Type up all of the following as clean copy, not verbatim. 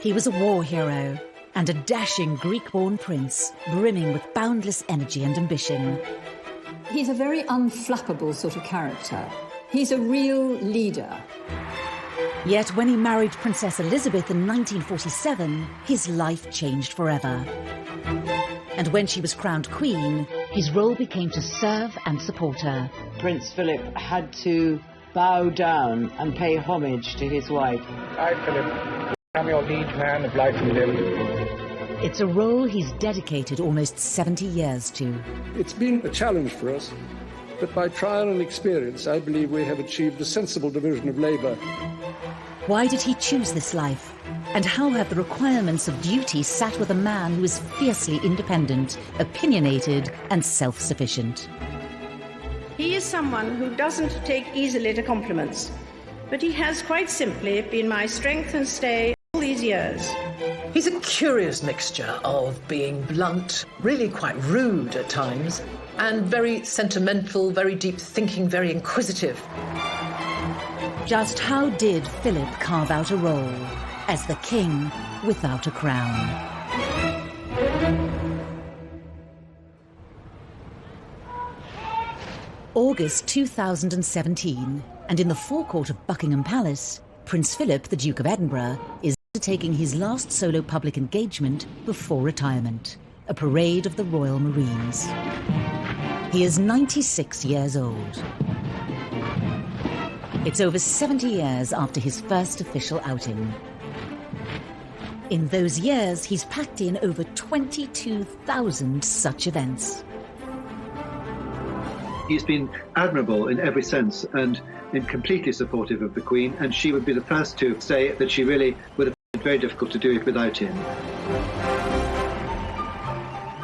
He was a war hero and a dashing Greek-born prince, brimming with boundless energy and ambition. He's a very unflappable sort of character. He's a real leader. Yet when he married Princess Elizabeth in 1947, his life changed forever. And when she was crowned queen, his role became to serve and support her. Prince Philip had to bow down and pay homage to his wife. I, Philip, am your liege man of life and limb. It's a role he's dedicated almost 70 years to. It's been a challenge for us, but by trial and experience, I believe we have achieved a sensible division of labour. Why did he choose this life? And how have the requirements of duty sat with a man who is fiercely independent, opinionated and self-sufficient? He is someone who doesn't take easily to compliments, but he has quite simply been my strength and stay all these years. He's a curious mixture of being blunt, really quite rude at times, and very sentimental, very deep thinking, very inquisitive. Just how did Philip carve out a role as the king without a crown? August 2017, and in the forecourt of Buckingham Palace, Prince Philip, the Duke of Edinburgh, is undertaking his last solo public engagement before retirement, a parade of the Royal Marines. He is 96 years old. It's over 70 years after his first official outing. In those years, he's packed in over 22,000 such events. He's been admirable in every sense and completely supportive of the Queen, and she would be the first to say that she really would have been very difficult to do it without him.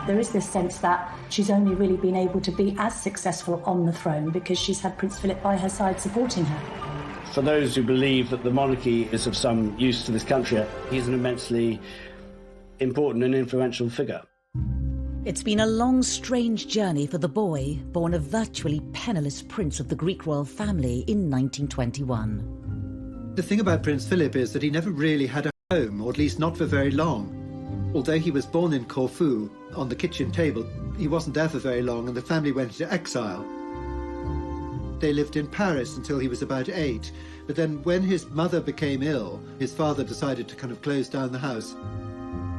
There is this sense that she's only really been able to be as successful on the throne because she's had Prince Philip by her side supporting her. For those who believe that the monarchy is of some use to this country, he's an immensely important and influential figure. It's been a long, strange journey for the boy, born a virtually penniless prince of the Greek royal family in 1921. The thing about Prince Philip is that he never really had a home, or at least not for very long. Although he was born in Corfu, on the kitchen table, he wasn't there for very long and the family went into exile. They lived in Paris until he was about 8, but then when his mother became ill, his father decided to kind of close down the house.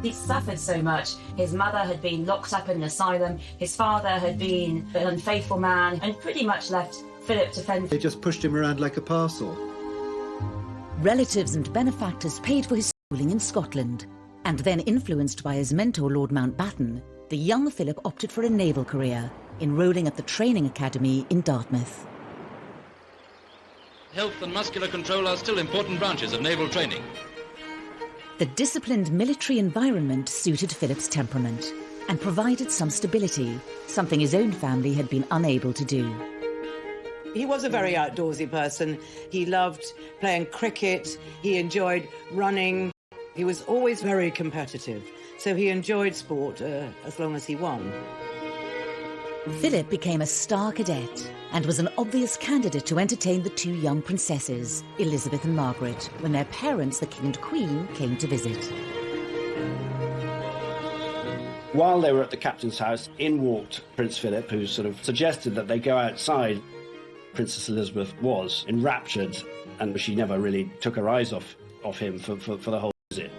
He suffered so much. His mother had been locked up in an asylum, his father had been an unfaithful man, and pretty much left Philip to fend. They just pushed him around like a parcel. Relatives and benefactors paid for his schooling in Scotland, and then influenced by his mentor Lord Mountbatten, the young Philip opted for a naval career, enrolling at the Training Academy in Dartmouth. Health and muscular control are still important branches of naval training. The disciplined military environment suited Philip's temperament and provided some stability, something his own family had been unable to do. He was a very outdoorsy person. He loved playing cricket. He enjoyed running. He was always very competitive, so he enjoyed sport as long as he won. Philip became a star cadet and was an obvious candidate to entertain the two young princesses, Elizabeth and Margaret, when their parents, the King and Queen, came to visit. While they were at the captain's house, in walked Prince Philip, who sort of suggested that they go outside. Princess Elizabeth was enraptured, and she never really took her eyes off him for the whole visit.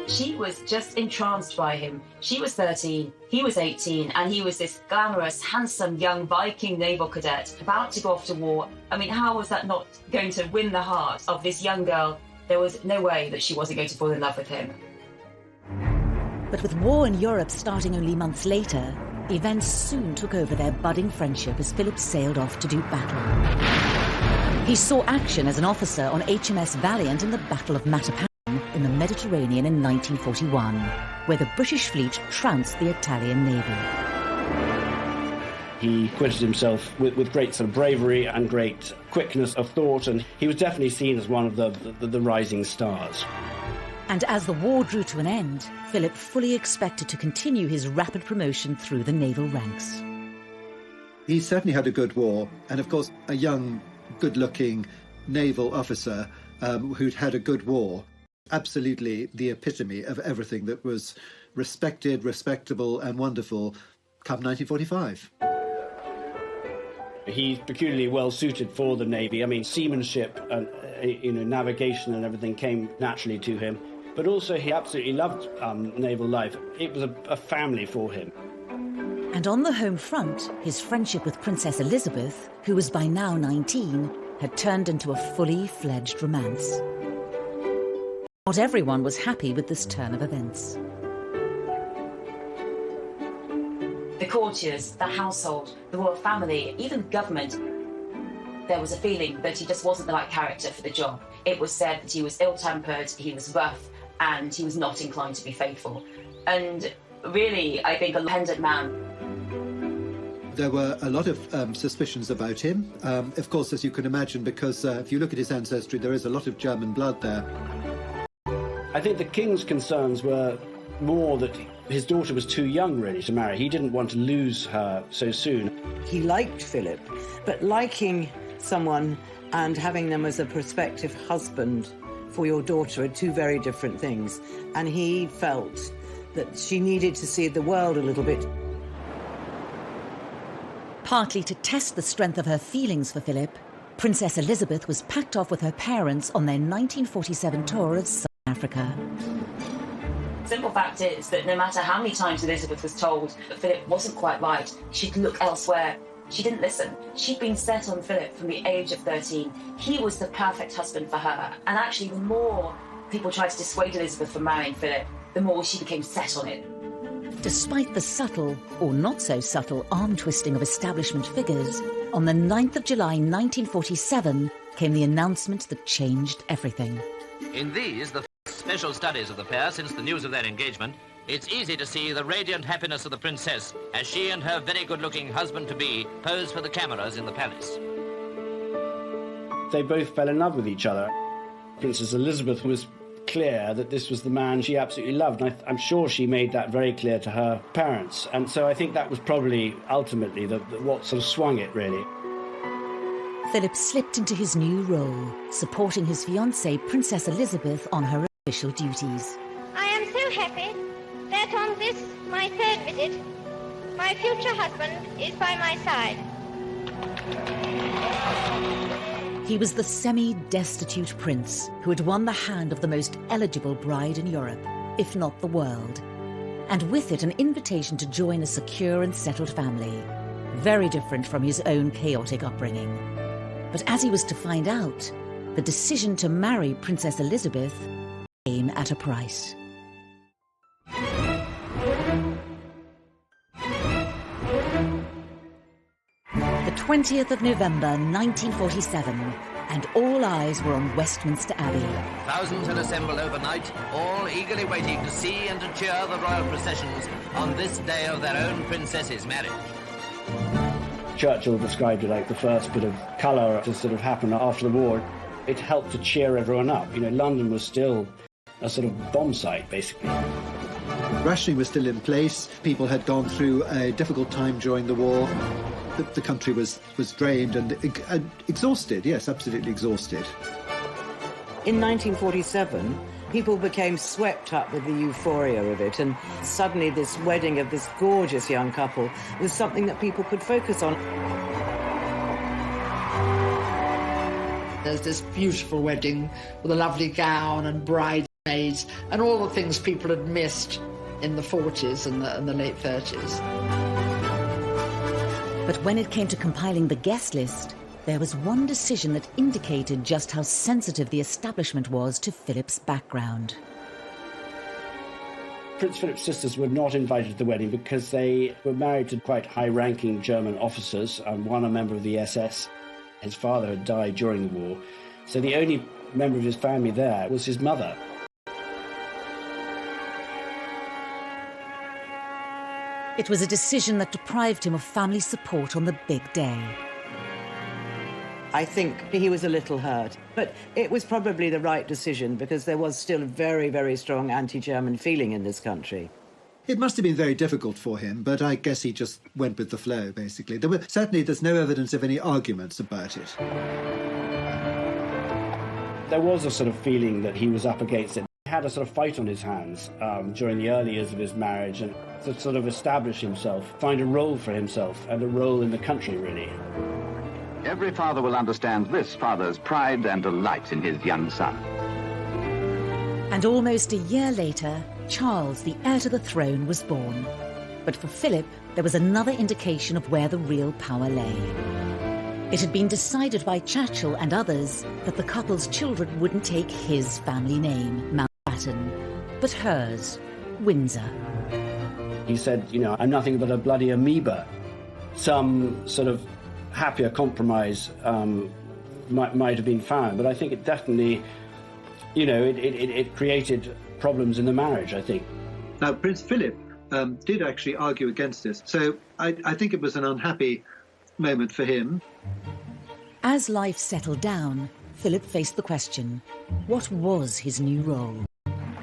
She was just entranced by him. She was 13, he was 18, and he was this glamorous, handsome, young Viking naval cadet about to go off to war. I mean, how was that not going to win the heart of this young girl? There was no way that she wasn't going to fall in love with him. But with war in Europe starting only months later, events soon took over their budding friendship as Philip sailed off to do battle. He saw action as an officer on HMS Valiant in the Battle of Matapan in the Mediterranean in 1941, where the British fleet trounced the Italian navy. He acquitted himself with great sort of bravery and great quickness of thought, and he was definitely seen as one of the rising stars. And as the war drew to an end, Philip fully expected to continue his rapid promotion through the naval ranks. He certainly had a good war, and of course a young, good-looking naval officer who'd had a good war absolutely the epitome of everything that was respected, respectable and wonderful come 1945. He's peculiarly well suited for the Navy. I mean, seamanship and navigation and everything came naturally to him. But also he absolutely loved naval life. It was a family for him. And on the home front, his friendship with Princess Elizabeth, who was by now 19, had turned into a fully fledged romance. Not everyone was happy with this turn of events. The courtiers, the household, the royal family, even government, there was a feeling that he just wasn't the right character for the job. It was said that he was ill-tempered, he was rough, and he was not inclined to be faithful. And really, I think a independent man. There were a lot of suspicions about him. Of course, as you can imagine, because if you look at his ancestry, there is a lot of German blood there. I think the king's concerns were more that his daughter was too young, really, to marry. He didn't want to lose her so soon. He liked Philip, but liking someone and having them as a prospective husband for your daughter are two very different things. And he felt that she needed to see the world a little bit. Partly to test the strength of her feelings for Philip, Princess Elizabeth was packed off with her parents on their 1947 tour of South Africa. Simple fact is that no matter how many times Elizabeth was told that Philip wasn't quite right, she'd look elsewhere, she didn't listen. She'd been set on Philip from the age of 13. He was the perfect husband for her. And actually, the more people tried to dissuade Elizabeth from marrying Philip, the more she became set on it. Despite the subtle, or not so subtle, arm-twisting of establishment figures, on the 9th of July 1947 came the announcement that changed everything. In these, the special studies of the pair since the news of their engagement, it's easy to see the radiant happiness of the princess as she and her very good-looking husband-to-be pose for the cameras in the palace. They both fell in love with each other. Princess Elizabeth was clear that this was the man she absolutely loved, and I'm sure she made that very clear to her parents. And so I think that was probably ultimately what sort of swung it, really. Philip slipped into his new role, supporting his fiancée, Princess Elizabeth, on her official duties. I am so happy that on this, my third visit, my future husband is by my side. He was the semi-destitute prince who had won the hand of the most eligible bride in Europe, if not the world, and with it an invitation to join a secure and settled family, very different from his own chaotic upbringing. But as he was to find out, the decision to marry Princess Elizabeth came at a price. The 20th of November 1947, and all eyes were on Westminster Abbey. Thousands had assembled overnight, all eagerly waiting to see and to cheer the royal processions on this day of their own princess's marriage. Churchill described it like the first bit of colour to sort of happen after the war. It helped to cheer everyone up. You know, London was still a sort of bomb site, basically. Rationing was still in place. People had gone through a difficult time during the war. The country was drained and exhausted, yes, absolutely exhausted. In 1947, people became swept up with the euphoria of it, and suddenly this wedding of this gorgeous young couple was something that people could focus on. There's this beautiful wedding with a lovely gown and bridesmaids and all the things people had missed in the 40s and the late 30s. But when it came to compiling the guest list, there was one decision that indicated just how sensitive the establishment was to Philip's background. Prince Philip's sisters were not invited to the wedding because they were married to quite high-ranking German officers, one a member of the SS. His father had died during the war, so the only member of his family there was his mother. It was a decision that deprived him of family support on the big day. I think he was a little hurt, but it was probably the right decision because there was still a very, very strong anti-German feeling in this country. It must have been very difficult for him, but I guess he just went with the flow, basically. Certainly there's no evidence of any arguments about it. There was a sort of feeling that he was up against it. He had a sort of fight on his hands during the early years of his marriage, and to sort of establish himself, find a role for himself and a role in the country, really. Every father will understand this father's pride and delight in his young son. And almost a year later, Charles, the heir to the throne, was born. But for Philip, there was another indication of where the real power lay. It had been decided by Churchill and others that the couple's children wouldn't take his family name, Mountbatten, but hers, Windsor. He said, you know, I'm nothing but a bloody amoeba. Some sort of happier compromise might have been found, but I think it definitely, you know, it created problems in the marriage, I think. Now, Prince Philip did actually argue against this, so I think it was an unhappy moment for him. As life settled down, Philip faced the question, what was his new role?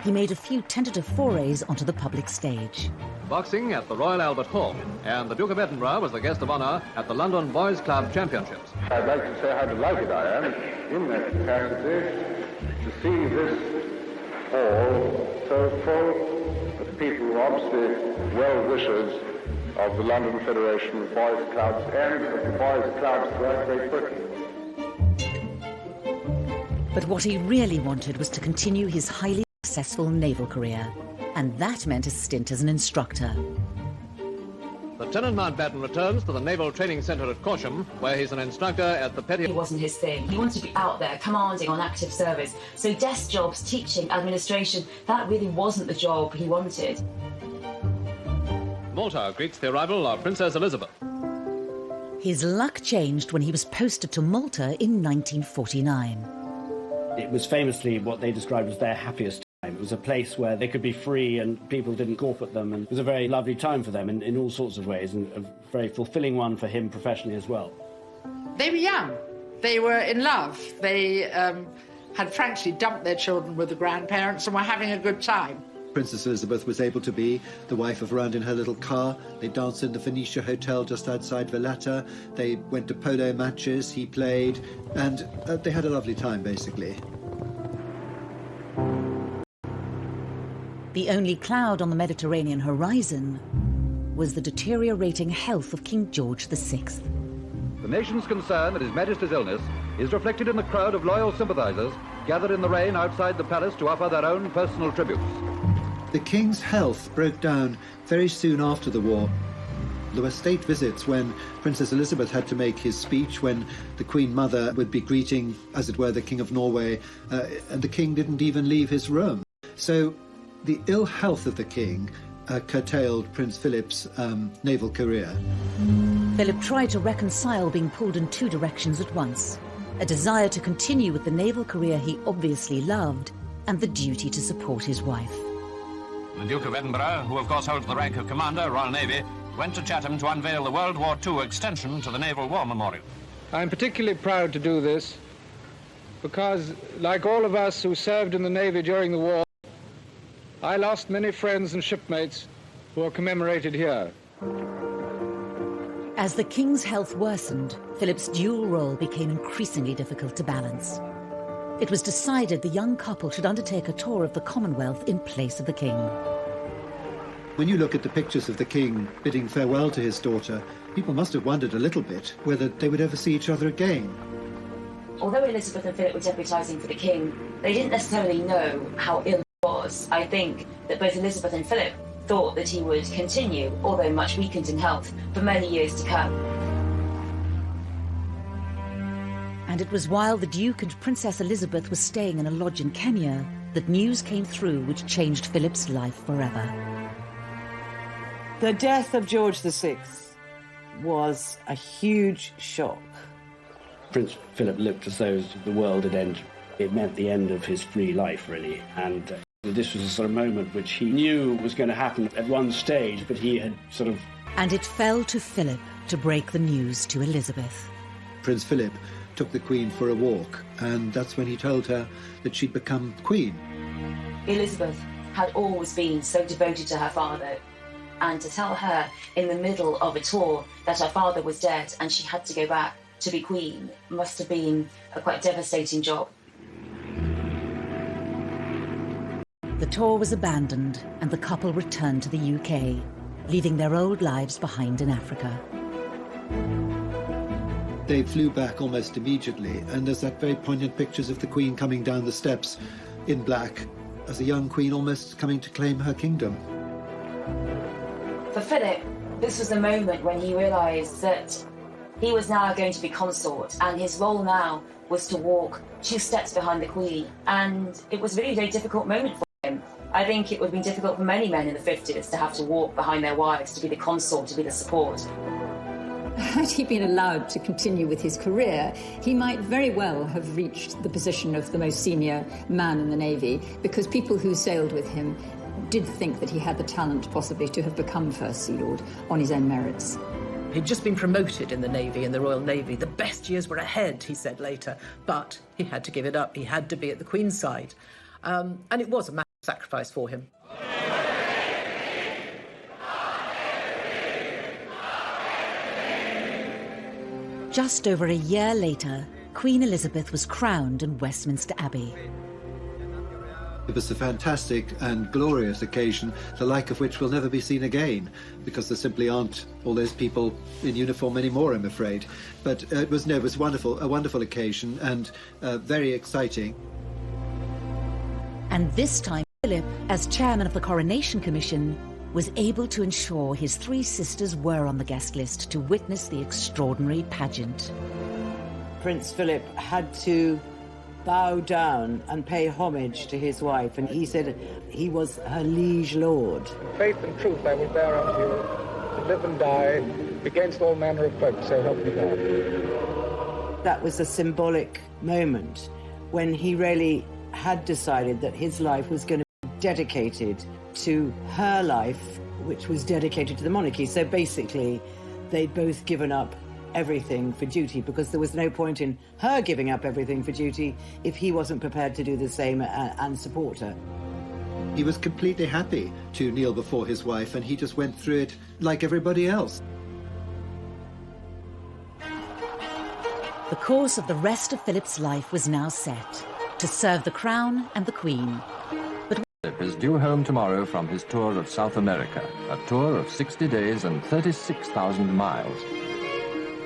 He made a few tentative forays onto the public stage. Boxing at the Royal Albert Hall, and the Duke of Edinburgh was the guest of honour at the London Boys Club Championships. I'd like to say how delighted I am in that capacity to see this hall so full of people who are obviously well-wishers of the London Federation of Boys Clubs and of the Boys Clubs throughout Great Britain. But what he really wanted was to continue his highly successful naval career, and that meant a stint as an instructor. Lieutenant Mountbatten returns to the Naval Training Centre at Corsham, where he's an instructor at the Petty... It wasn't his thing. He wanted to be out there, commanding on active service. So desk jobs, teaching, administration, that really wasn't the job he wanted. Malta greets the arrival of Princess Elizabeth. His luck changed when he was posted to Malta in 1949. It was famously what they described as their happiest time. It was a place where they could be free and people didn't gawp at them, and it was a very lovely time for them in all sorts of ways, and a very fulfilling one for him professionally as well. They were young. They were in love. They had frankly dumped their children with the grandparents and were having a good time. Princess Elizabeth was able to be the wife of Rand in her little car. They danced in the Phoenicia Hotel just outside Valletta. They went to polo matches, he played, and they had a lovely time, basically. The only cloud on the Mediterranean horizon was the deteriorating health of King George VI. The nation's concern at His Majesty's illness is reflected in the crowd of loyal sympathisers gathered in the rain outside the palace to offer their own personal tributes. The King's health broke down very soon after the war. There were state visits when Princess Elizabeth had to make his speech, when the Queen Mother would be greeting, as it were, the King of Norway, and the King didn't even leave his room. So the ill health of the King curtailed Prince Philip's naval career. Philip tried to reconcile being pulled in two directions at once, a desire to continue with the naval career he obviously loved, and the duty to support his wife. The Duke of Edinburgh, who of course holds the rank of Commander, Royal Navy, went to Chatham to unveil the World War II extension to the Naval War Memorial. I'm particularly proud to do this because, like all of us who served in the Navy during the war, I lost many friends and shipmates who are commemorated here. As the King's health worsened, Philip's dual role became increasingly difficult to balance. It was decided the young couple should undertake a tour of the Commonwealth in place of the King. When you look at the pictures of the King bidding farewell to his daughter, people must have wondered a little bit whether they would ever see each other again. Although Elizabeth and Philip were deputising for the King, they didn't necessarily know how ill he was. I think that both Elizabeth and Philip thought that he would continue, although much weakened in health, for many years to come. And it was while the Duke and Princess Elizabeth were staying in a lodge in Kenya that news came through which changed Philip's life forever. The death of George VI was a huge shock. Prince Philip looked as though the world had ended. It meant the end of his free life, really, and this was a sort of moment which he knew was going to happen at one stage, but he had sort of... And it fell to Philip to break the news to Elizabeth. Prince Philip took the Queen for a walk, and that's when he told her that she'd become Queen. Elizabeth had always been so devoted to her father, and to tell her in the middle of a tour that her father was dead and she had to go back to be Queen must have been a quite devastating job. The tour was abandoned and the couple returned to the UK, leaving their old lives behind in Africa. They flew back almost immediately, and there's that very poignant pictures of the Queen coming down the steps in black, as a young queen almost coming to claim her kingdom. For Philip, this was the moment when he realised that he was now going to be consort, and his role now was to walk 2 steps behind the Queen. And it was really a very difficult moment for him. I think it would have been difficult for many men in the 50s to have to walk behind their wives, to be the consort, to be the support. Had he been allowed to continue with his career, he might very well have reached the position of the most senior man in the Navy, because people who sailed with him did think that he had the talent possibly to have become First Sea Lord on his own merits. He'd just been promoted in the Navy, in the Royal Navy. The best years were ahead, he said later, but he had to give it up. He had to be at the Queen's side. And it was a massive sacrifice for him. Just over a year later, Queen Elizabeth was crowned in Westminster Abbey. It was a fantastic and glorious occasion, the like of which will never be seen again, because there simply aren't all those people in uniform anymore, I'm afraid. But it was wonderful, a wonderful occasion, and very exciting. And this time, Philip, as chairman of the Coronation Commission, was able to ensure his 3 sisters were on the guest list to witness the extraordinary pageant. Prince Philip had to bow down and pay homage to his wife, and he said he was her liege lord. Faith and truth I will bear unto you, to live and die against all manner of folk, so help me God. That was a symbolic moment when he really had decided that his life was going to be dedicated to her life, which was dedicated to the monarchy. So basically, they'd both given up everything for duty, because there was no point in her giving up everything for duty if he wasn't prepared to do the same and support her. He was completely happy to kneel before his wife, and he just went through it like everybody else. The course of the rest of Philip's life was now set, to serve the Crown and the Queen. Philip is due home tomorrow from his tour of South America, a tour of 60 days and 36,000 miles.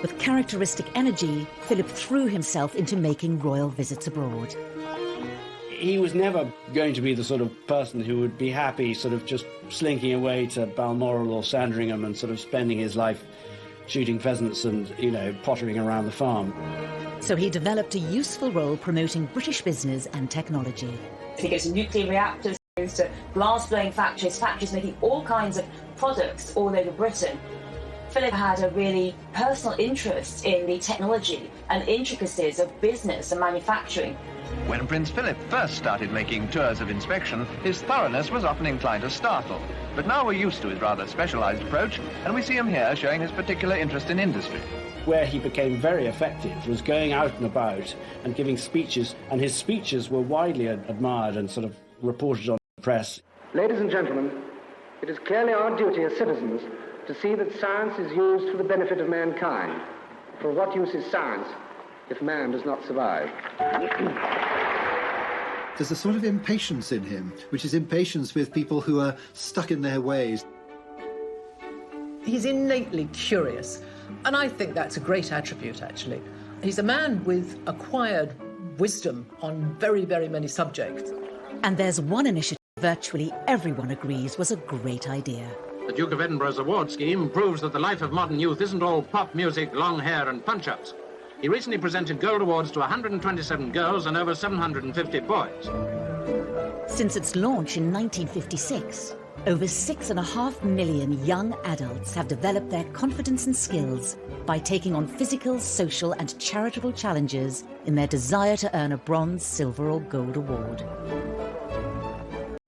With characteristic energy, Philip threw himself into making royal visits abroad. He was never going to be the sort of person who would be happy sort of just slinking away to Balmoral or Sandringham and sort of spending his life shooting pheasants and, you know, pottering around the farm. So he developed a useful role promoting British business and technology. He goes to nuclear reactors, goes to glass-blowing factories making all kinds of products all over Britain. Philip had a really personal interest in the technology and intricacies of business and manufacturing. When Prince Philip first started making tours of inspection, his thoroughness was often inclined to startle. But now we're used to his rather specialised approach, and we see him here showing his particular interest in industry. Where he became very effective was going out and about and giving speeches, and his speeches were widely admired and sort of reported on the press. Ladies and gentlemen, it is clearly our duty as citizens to see that science is used for the benefit of mankind. For what use is science if man does not survive? There's a sort of impatience in him, which is impatience with people who are stuck in their ways. He's innately curious, and I think that's a great attribute, actually. He's a man with acquired wisdom on very, very many subjects. And there's one initiative virtually everyone agrees was a great idea. The Duke of Edinburgh's award scheme proves that the life of modern youth isn't all pop music, long hair and punch-ups. He recently presented gold awards to 127 girls and over 750 boys. Since its launch in 1956, over 6.5 million young adults have developed their confidence and skills by taking on physical, social and charitable challenges in their desire to earn a bronze, silver or gold award.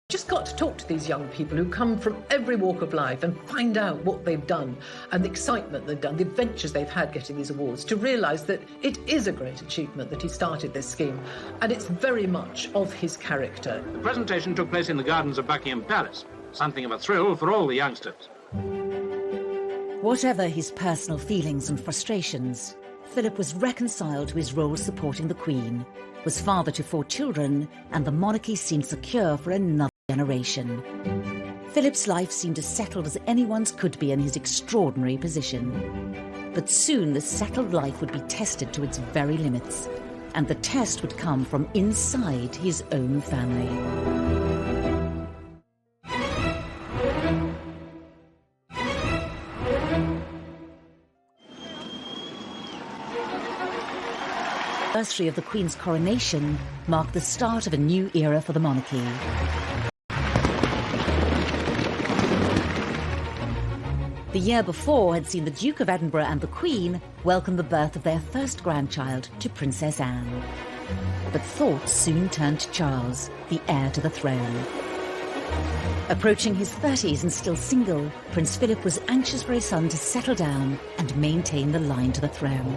Just got to talk to these young people who come from every walk of life and find out what they've done and the excitement they've done, the adventures they've had getting these awards, to realise that it is a great achievement that he started this scheme, and it's very much of his character. The presentation took place in the gardens of Buckingham Palace, something of a thrill for all the youngsters. Whatever his personal feelings and frustrations, Philip was reconciled to his role supporting the Queen, was father to 4 children, and the monarchy seemed secure for another generation. Philip's life seemed as settled as anyone's could be in his extraordinary position. But soon the settled life would be tested to its very limits, and the test would come from inside his own family. The anniversary of the Queen's coronation marked the start of a new era for the monarchy. The year before had seen the Duke of Edinburgh and the Queen welcome the birth of their first grandchild to Princess Anne. But thoughts soon turned to Charles, the heir to the throne. Approaching his 30s and still single, Prince Philip was anxious for his son to settle down and maintain the line to the throne.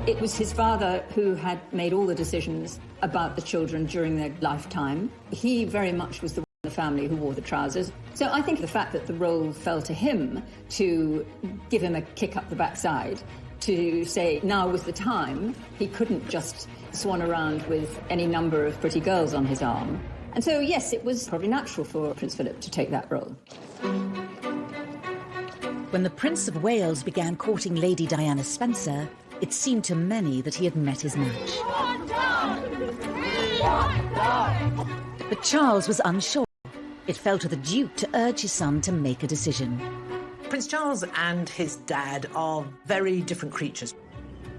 It was his father who had made all the decisions about the children during their lifetime. He very much was the one in the family who wore the trousers. So I think the fact that the role fell to him to give him a kick up the backside, to say now was the time, he couldn't just swan around with any number of pretty girls on his arm. And so, yes, it was probably natural for Prince Philip to take that role. When the Prince of Wales began courting Lady Diana Spencer, it seemed to many that he had met his match. But Charles was unsure. It fell to the Duke to urge his son to make a decision. Prince Charles and his dad are very different creatures.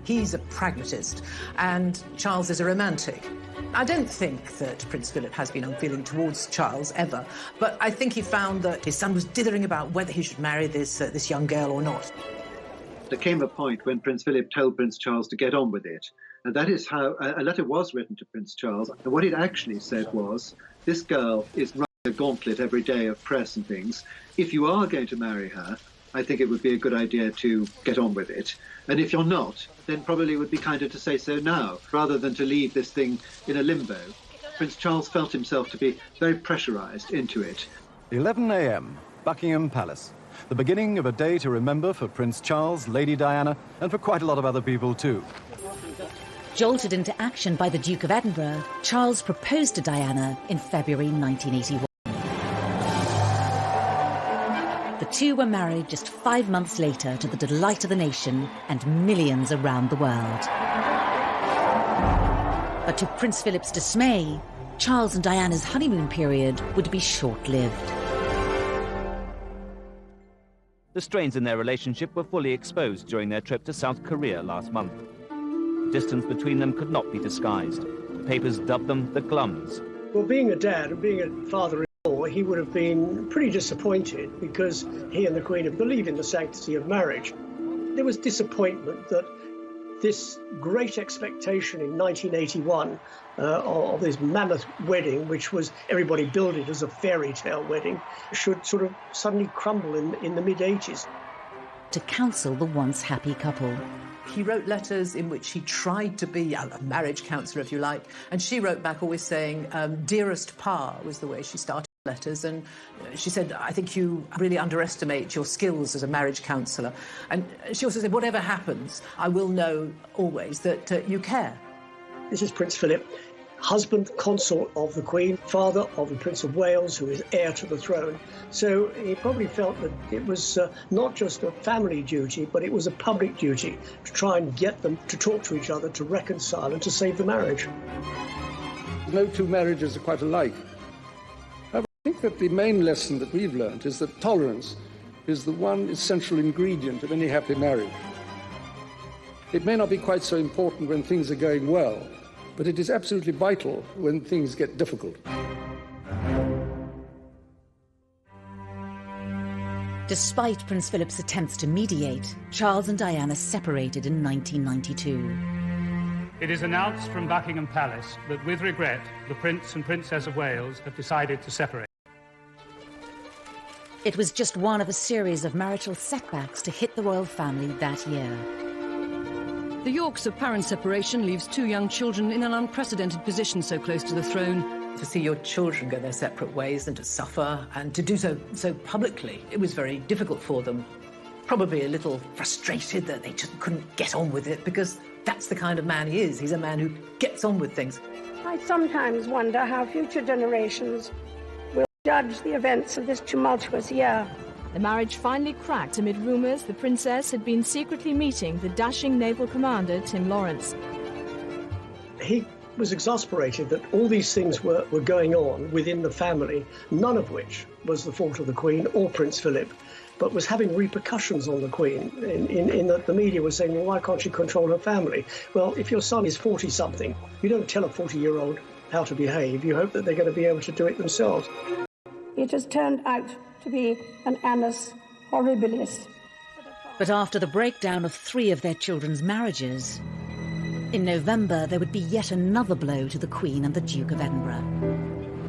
He's a pragmatist, and Charles is a romantic. I don't think that Prince Philip has been unfeeling towards Charles ever, but I think he found that his son was dithering about whether he should marry this young girl or not. There came a point when Prince Philip told Prince Charles to get on with it. And that is how a letter was written to Prince Charles. And what it actually said was, this girl is running a gauntlet every day of press and things. If you are going to marry her, I think it would be a good idea to get on with it. And if you're not, then probably it would be kinder to say so now, rather than to leave this thing in a limbo. Prince Charles felt himself to be very pressurised into it. 11 a.m., Buckingham Palace. The beginning of a day to remember for Prince Charles, Lady Diana, and for quite a lot of other people too. Jolted into action by the Duke of Edinburgh, Charles proposed to Diana in February 1981. The two were married just 5 months later to the delight of the nation and millions around the world. But to Prince Philip's dismay, Charles and Diana's honeymoon period would be short-lived. The strains in their relationship were fully exposed during their trip to South Korea last month. The distance between them could not be disguised. The papers dubbed them the Glums. Well, being a dad and being a father-in-law, he would have been pretty disappointed because he and the Queen believe in the sanctity of marriage. There was disappointment that this great expectation in 1981 of this mammoth wedding, which was everybody billed it as a fairy tale wedding, should sort of suddenly crumble in the mid-80s. To counsel the once happy couple. He wrote letters in which he tried to be a marriage counsellor, if you like, and she wrote back always saying, dearest Pa was the way she started letters, and she said, I think you really underestimate your skills as a marriage counsellor. And she also said, whatever happens, I will know always that you care. This is Prince Philip, husband, consort of the Queen, father of the Prince of Wales, who is heir to the throne. So he probably felt that it was not just a family duty, but it was a public duty to try and get them to talk to each other, to reconcile and to save the marriage. No two marriages are quite alike. I think that the main lesson that we've learned is that tolerance is the one essential ingredient of any happy marriage. It may not be quite so important when things are going well, but it is absolutely vital when things get difficult. Despite Prince Philip's attempts to mediate, Charles and Diana separated in 1992. It is announced from Buckingham Palace that, with regret, the Prince and Princess of Wales have decided to separate. It was just one of a series of marital setbacks to hit the royal family that year. The Yorks' apparent separation leaves two young children in an unprecedented position so close to the throne. To see your children go their separate ways and to suffer and to do so publicly, it was very difficult for them. Probably a little frustrated that they just couldn't get on with it, because that's the kind of man he is. He's a man who gets on with things. I sometimes wonder how future generations will judge the events of this tumultuous year. The marriage finally cracked amid rumours the princess had been secretly meeting the dashing naval commander Tim Lawrence. He was exasperated that all these things were going on within the family, none of which was the fault of the Queen or Prince Philip, but was having repercussions on the Queen in that the media was saying, well, why can't she control her family? Well, if your son is 40-something, you don't tell a 40-year-old how to behave. You hope that they're going to be able to do it themselves. It has turned out to be an annus horribilis. But after the breakdown of 3 of their children's marriages, in November there would be yet another blow to the Queen and the Duke of Edinburgh.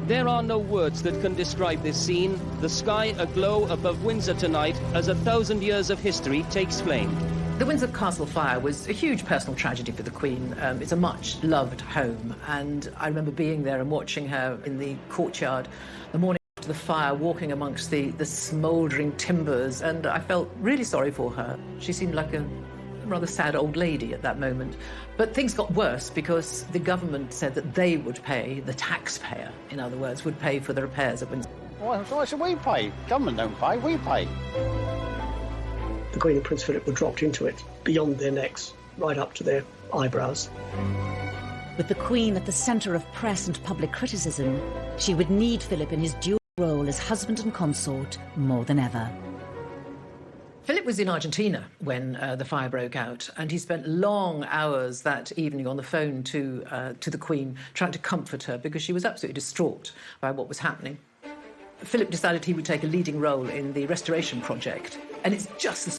There are no words that can describe this scene. The sky aglow above Windsor tonight as 1,000 years of history takes flame. The Windsor Castle fire was a huge personal tragedy for the Queen. It's a much-loved home, and I remember being there and watching her in the courtyard the morning after the fire, walking amongst the smouldering timbers, and I felt really sorry for her. She seemed like a rather sad old lady at that moment. But things got worse because the government said that they would pay, the taxpayer, in other words, would pay for the repairs at Windsor. Why should we pay? Government don't pay, we pay. The Queen and Prince Philip were dropped into it, beyond their necks, right up to their eyebrows. With the Queen at the centre of press and public criticism, she would need Philip in his dual role as husband and consort more than ever. Philip was in Argentina when the fire broke out, and he spent long hours that evening on the phone to the Queen, trying to comfort her because she was absolutely distraught by what was happening. Philip decided he would take a leading role in the restoration project, and it's just the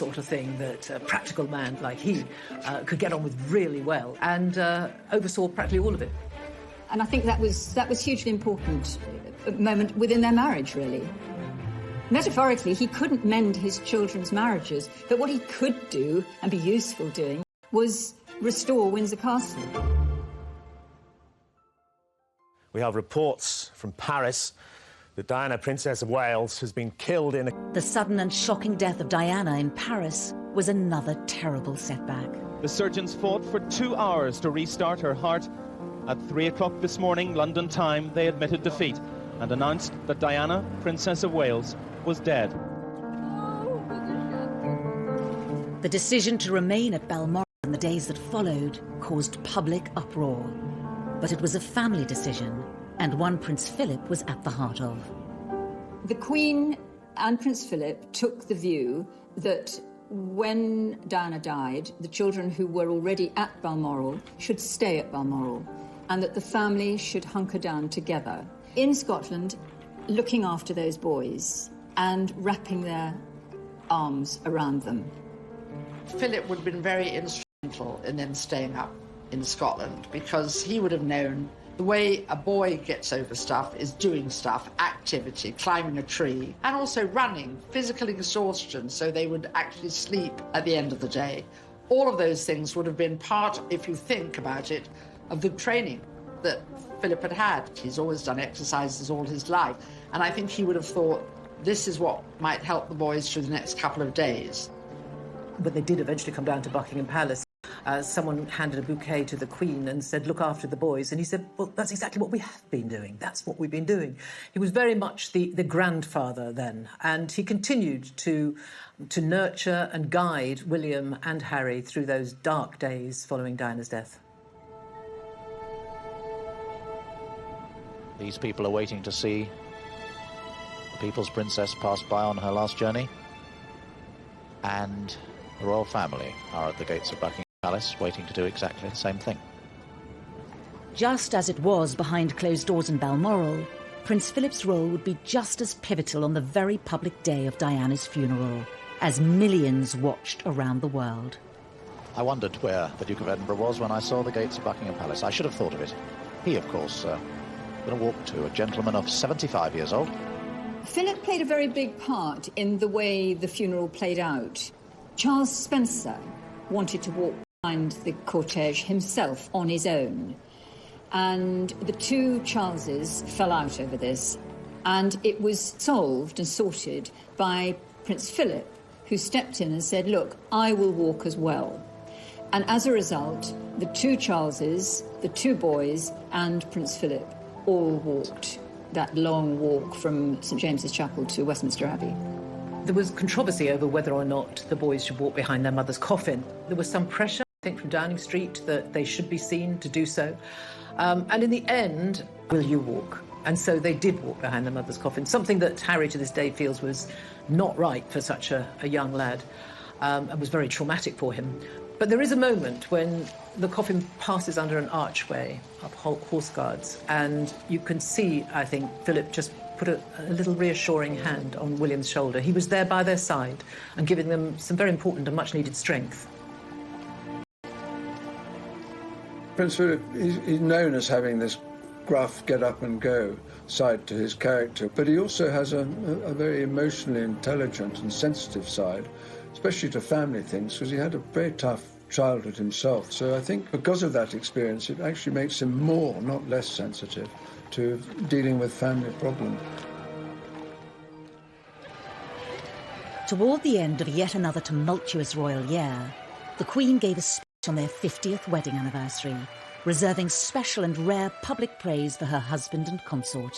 sort of thing that a practical man like he could get on with really well, and oversaw practically all of it. And I think that was hugely important moment within their marriage, really. Metaphorically, he couldn't mend his children's marriages, but what he could do and be useful doing was restore Windsor Castle. We have reports from Paris that Diana, Princess of Wales, has been killed in a... The sudden and shocking death of Diana in Paris was another terrible setback. The surgeons fought for 2 hours to restart her heart. At 3 o'clock this morning, London time, they admitted defeat and announced that Diana, Princess of Wales, was dead. The decision to remain at Balmoral in the days that followed caused public uproar. But it was a family decision, and one Prince Philip was at the heart of. The Queen and Prince Philip took the view that when Diana died, the children who were already at Balmoral should stay at Balmoral, and that the family should hunker down together in Scotland, looking after those boys and wrapping their arms around them. Philip would have been very instrumental instrumental in them staying up in Scotland, because he would have known the way a boy gets over stuff is doing stuff, activity, climbing a tree, and also running, physical exhaustion, so they would actually sleep at the end of the day. All of those things would have been part, if you think about it, of the training that Philip had had. He's always done exercises all his life, and I think he would have thought this is what might help the boys through the next couple of days. But they did eventually come down to Buckingham Palace. Someone handed a bouquet to the Queen and said, look after the boys. And he said, well, that's exactly what we have been doing. That's what we've been doing. He was very much the grandfather then, and he continued to nurture and guide William and Harry through those dark days following Diana's death. These people are waiting to see the People's Princess pass by on her last journey, and the royal family are at the gates of Buckingham Palace waiting to do exactly the same thing. Just as it was behind closed doors in Balmoral, Prince Philip's role would be just as pivotal on the very public day of Diana's funeral, as millions watched around the world. I wondered where the Duke of Edinburgh was when I saw the gates of Buckingham Palace. I should have thought of it. He, of course, going to walk to, a gentleman of 75 years old. Philip played a very big part in the way the funeral played out. Charles Spencer wanted to walk behind the cortege himself on his own. And the two Charleses fell out over this. And it was solved and sorted by Prince Philip, who stepped in and said, look, I will walk as well. And as a result, the two Charleses, the two boys, and Prince Philip all walked that long walk from St James's Chapel to Westminster Abbey. There was controversy over whether or not the boys should walk behind their mother's coffin. There was some pressure, I think, from Downing Street that they should be seen to do so. And in the end, will you walk? And so they did walk behind their mother's coffin, something that Harry to this day feels was not right for such a young lad, and was very traumatic for him. But there is a moment when the coffin passes under an archway of horse guards, and you can see, I think, Philip just put a little reassuring hand on William's shoulder. He was there by their side and giving them some very important and much-needed strength. Prince Philip is known as having this gruff get-up-and-go side to his character, but he also has a very emotionally intelligent and sensitive side, especially to family things, because he had a very tough childhood himself. So I think because of that experience, it actually makes him more, not less sensitive to dealing with family problems. Toward the end of yet another tumultuous royal year, the Queen gave a speech on their 50th wedding anniversary, reserving special and rare public praise for her husband and consort.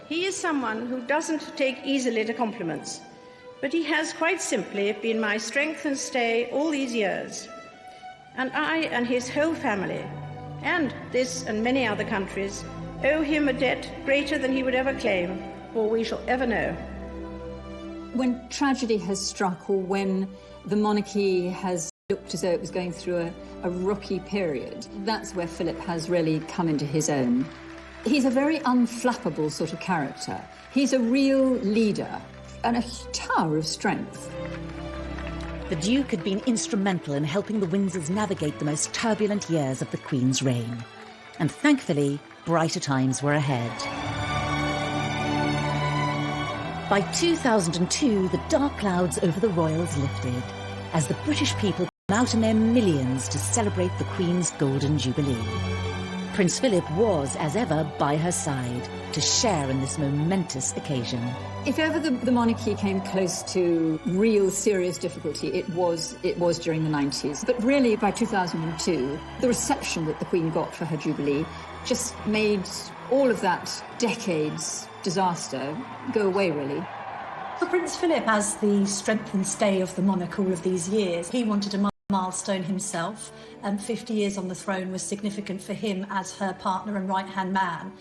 He is someone who doesn't take easily to compliments, but he has quite simply been my strength and stay all these years. And I and his whole family, and this and many other countries, owe him a debt greater than he would ever claim, or we shall ever know. When tragedy has struck, or when the monarchy has looked as though it was going through a rocky period, that's where Philip has really come into his own. He's a very unflappable sort of character. He's a real leader and a tower of strength. The Duke had been instrumental in helping the Windsors navigate the most turbulent years of the Queen's reign. And thankfully, brighter times were ahead. By 2002, the dark clouds over the royals lifted, as the British people came out in their millions to celebrate the Queen's Golden Jubilee. Prince Philip was, as ever, by her side to share in this momentous occasion. If ever the monarchy came close to real serious difficulty, it was during the 90s. But really, by 2002, the reception that the Queen got for her Jubilee just made all of that decades disaster go away, really. For Prince Philip, as the strength and stay of the monarch all of these years, he wanted a milestone himself, and 50 years on the throne was significant for him as her partner and right-hand man.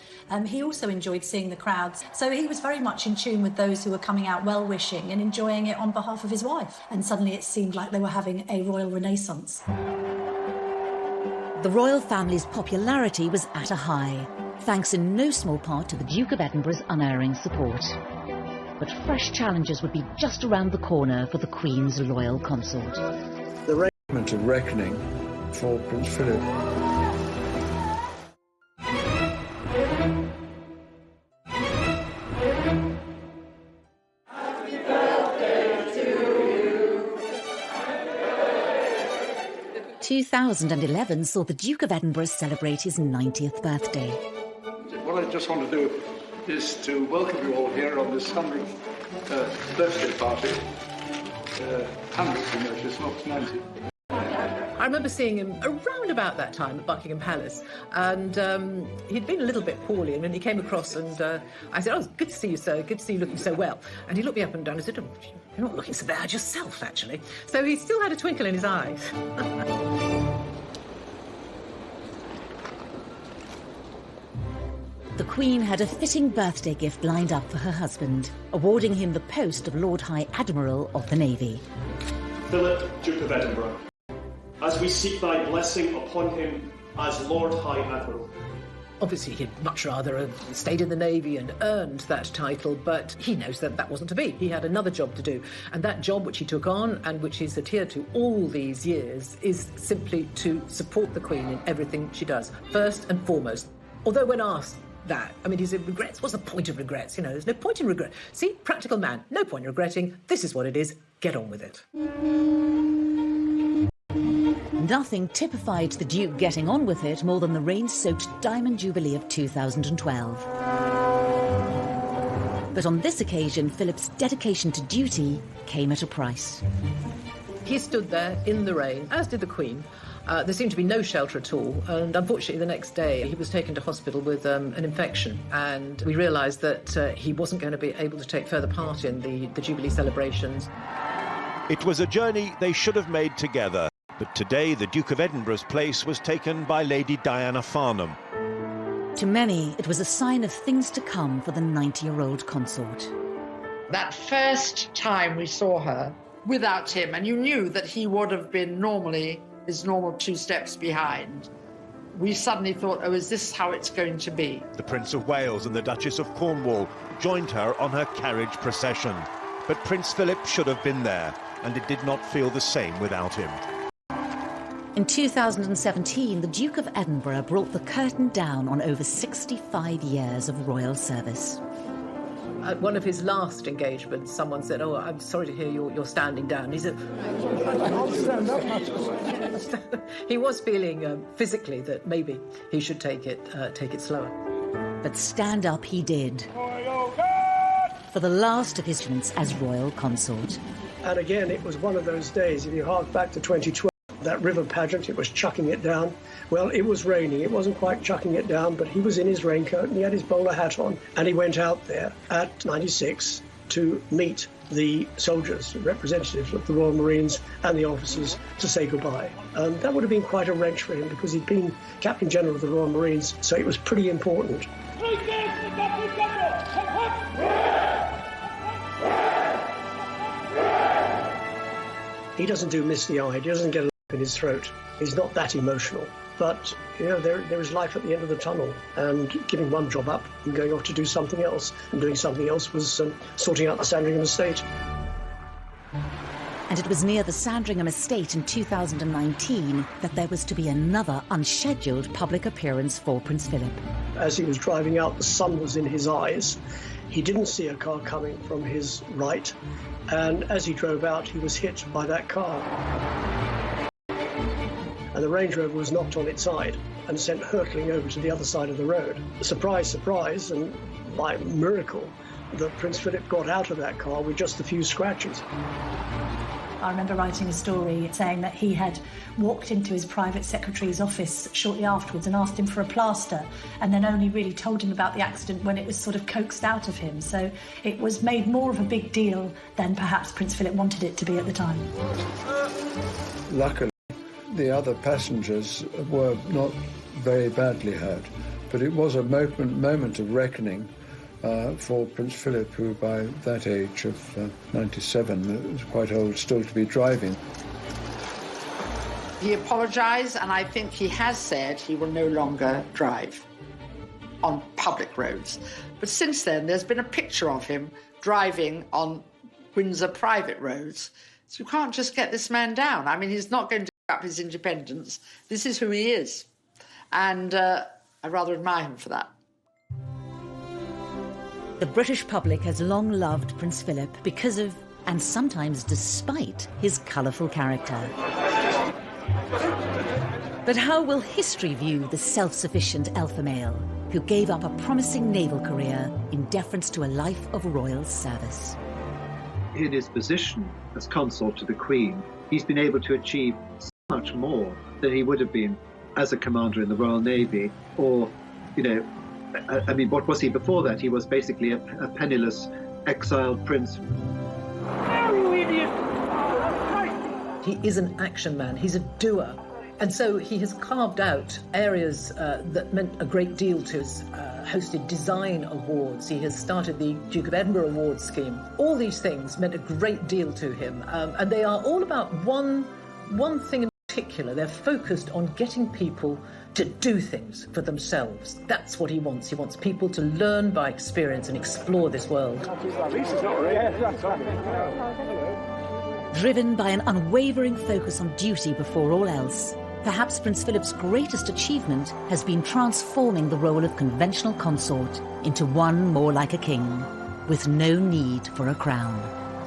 He also enjoyed seeing the crowds, so he was very much in tune with those who were coming out well-wishing and enjoying it on behalf of his wife. And suddenly it seemed like they were having a royal renaissance. The royal family's popularity was at a high, thanks in no small part to the Duke of Edinburgh's unerring support. But fresh challenges would be just around the corner for the Queen's loyal consort. The reign moment of reckoning for Prince Philip. 2011 saw the Duke of Edinburgh celebrate his 90th birthday. What I just want to do is to welcome you all here on this 100th birthday party. 100th, you know, it's not 90. I remember seeing him around about that time at Buckingham Palace, and he'd been a little bit poorly, and then he came across, and I said, "Oh, good to see you, sir. Good to see you looking so well." And he looked me up and down and said, "Oh, you're not looking so bad yourself, actually." So he still had a twinkle in his eyes. The Queen had a fitting birthday gift lined up for her husband, awarding him the post of Lord High Admiral of the Navy. Philip, Duke of Edinburgh, as we seek thy blessing upon him as Lord High Admiral. Obviously, he'd much rather have stayed in the Navy and earned that title, but he knows that that wasn't to be. He had another job to do, and that job which he took on and which he's adhered to all these years is simply to support the Queen in everything she does, first and foremost. Although when asked that, I mean, he said, regrets? What's the point of regrets? You know, there's no point in regret. See, practical man, no point in regretting. This is what it is. Get on with it. Nothing typified the Duke getting on with it more than the rain-soaked Diamond Jubilee of 2012. But on this occasion, Philip's dedication to duty came at a price. He stood there in the rain, as did the Queen. There seemed to be no shelter at all, and unfortunately the next day he was taken to hospital with an infection, and we realised that he wasn't going to be able to take further part in the Jubilee celebrations. It was a journey they should have made together, but today the Duke of Edinburgh's place was taken by Lady Diana Farnham. To many, it was a sign of things to come for the 90-year-old consort. That first time we saw her without him, and you knew that he would have been normally his normal 2 steps behind, we suddenly thought, oh, is this how it's going to be? The Prince of Wales and the Duchess of Cornwall joined her on her carriage procession. But Prince Philip should have been there, and it did not feel the same without him. In 2017, the Duke of Edinburgh brought the curtain down on over 65 years of royal service. At one of his last engagements, someone said, "Oh, I'm sorry to hear you're standing down." He said, "I'll stand up." He was feeling physically that maybe he should take it slower. But stand up he did. For the last of his stints as royal consort. And again, it was one of those days, if you hark back to 2012, that river pageant, it was chucking it down. Well, it was raining. It wasn't quite chucking it down, but he was in his raincoat and he had his bowler hat on. And he went out there at 96 to meet the soldiers, representatives of the Royal Marines and the officers, to say goodbye. That would have been quite a wrench for him because he'd been Captain General of the Royal Marines, so it was pretty important. He doesn't do misty-eyed. He doesn't get a lump in his throat. He's not that emotional. But, you know, there is life at the end of the tunnel, and giving one job up and going off to do something else. And doing something else was sorting out the Sandringham estate. And it was near the Sandringham estate in 2019 that there was to be another unscheduled public appearance for Prince Philip. As he was driving out, the sun was in his eyes. He didn't see a car coming from his right, and as he drove out, he was hit by that car. And the Range Rover was knocked on its side and sent hurtling over to the other side of the road. Surprise, surprise, and by miracle, that Prince Philip got out of that car with just a few scratches. I remember writing a story saying that he had walked into his private secretary's office shortly afterwards and asked him for a plaster, and then only really told him about the accident when it was sort of coaxed out of him. So it was made more of a big deal than perhaps Prince Philip wanted it to be at the time. Luckily, the other passengers were not very badly hurt, but it was a moment of reckoning for Prince Philip, who by that age of 97 was quite old still to be driving. He apologised, and I think he has said he will no longer drive on public roads. But since then, there's been a picture of him driving on Windsor private roads. So you can't just get this man down. I mean, he's not going to up his independence. This is who he is. And I rather admire him for that. The British public has long loved Prince Philip because of, and sometimes despite, his colourful character. But how will history view the self-sufficient alpha male who gave up a promising naval career in deference to a life of royal service? In his position as consort to the Queen, he's been able to achieve so much more than he would have been as a commander in the Royal Navy, or, you know, I mean, what was he before that? He was basically a penniless, exiled prince. He is an action man, he's a doer. And so he has carved out areas that meant a great deal to us, hosted design awards, he has started the Duke of Edinburgh Awards scheme. All these things meant a great deal to him, and they are all about one thing in particular. They're focused on getting people to do things for themselves. That's what he wants. He wants people to learn by experience and explore this world. Driven by an unwavering focus on duty before all else, perhaps Prince Philip's greatest achievement has been transforming the role of conventional consort into one more like a king, with no need for a crown.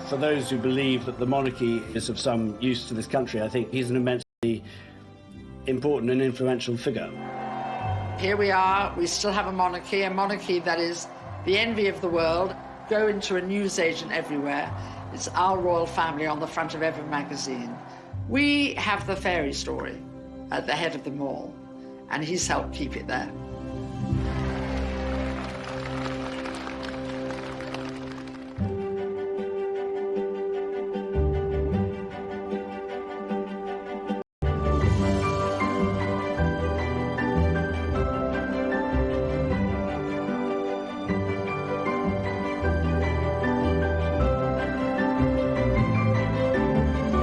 For those who believe that the monarchy is of some use to this country, I think he's an immensely important and influential figure. Here we are, we still have a monarchy that is the envy of the world. Go into a newsagent everywhere, it's our royal family on the front of every magazine. We have the fairy story at the head of them all, and he's helped keep it there.